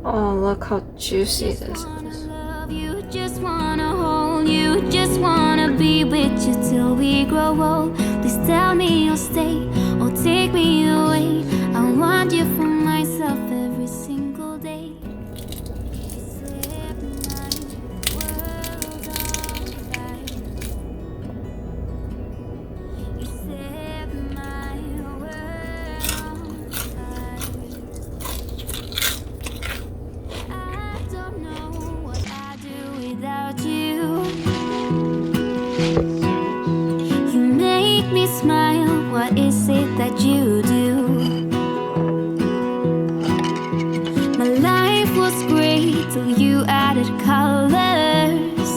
Oh, look how juicy this is. You just wanna hold you, just wanna be with you till we grow old. Please tell me you'll stay or take me away. I want you for myself every single day. You set my world on fire. You set my world on fire. I don't know what I'd do without you. You make me smile, what is it that you do? My life was great till you added colors.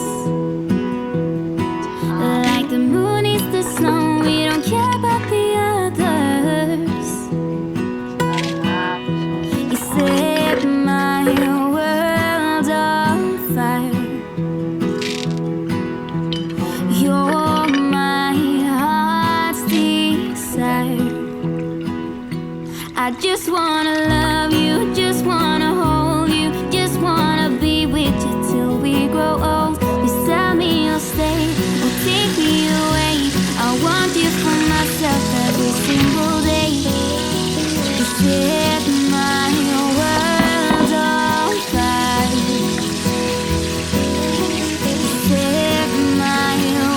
Like the moon is the snow, we don't care about the others. You set my world on fire. You're my heart's desire. I just wanna love you, just wanna hold you, just wanna be with you till we grow old. Please tell me you'll stay or take me away. I want you for myself every single day. You set my world on fire. You set my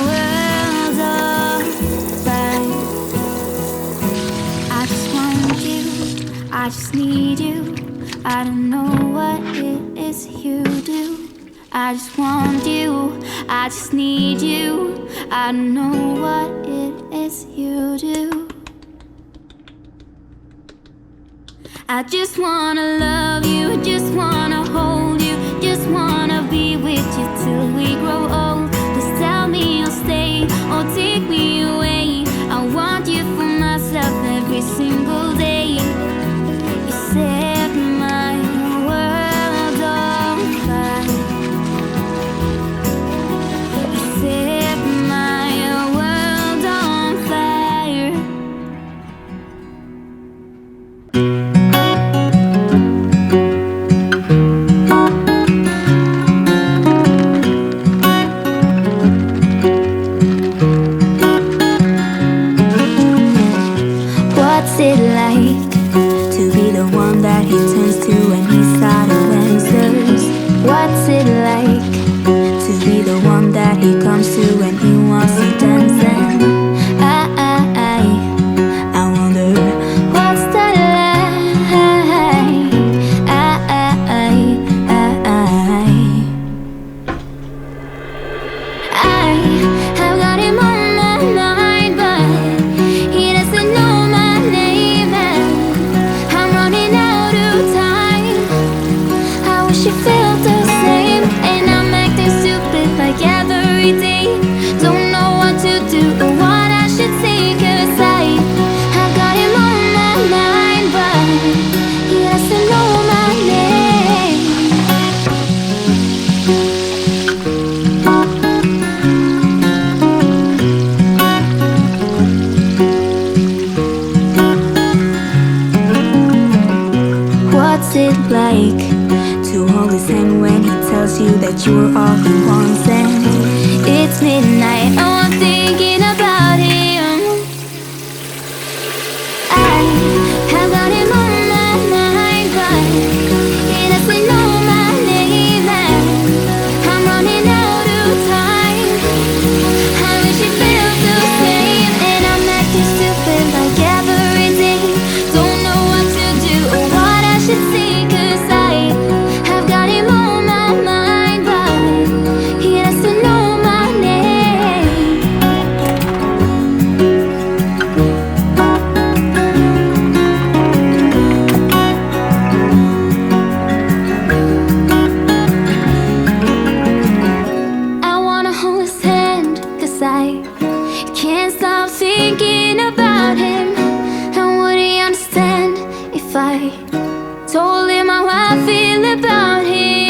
world on fire. I just want you, I just need you. I don't know what it is you do. I just want you, I just need you. I don't know what it is you do. I just wanna love you, just wanna hold you, just wanna be with you till we grow old. Please tell me you'll stay or take me away. I want you for myself every single day. You set my world on fire. You set my world on fire. What's it like to be the one that he turns to when he's out of answers? What's it like to be the one that he comes to when he wants to dance? And I wonder what's that like? I've got him on my mind, but he doesn't know my name, and I'm running out of time. I wish he felt the same, and I'm acting stupid like every day. Don't know what to do or what I should say, 'cause I've got him on my mind, but he doesn't know my name. What's it like to hold his hand when he tells you that you're all he wants? And it's midnight, and I'm thinking about him. I have got him on my mind, but he doesn't know my name, and I'm running out of time. I wish he felt the same, and I'm acting stupid like every day. Don't know what to do or what I should say, 'cause I've got him on my mind, but he doesn't know my name. I wanna hold his hand, 'cause I can't stop thinking about him. And would he understand if I told him how I feel about him?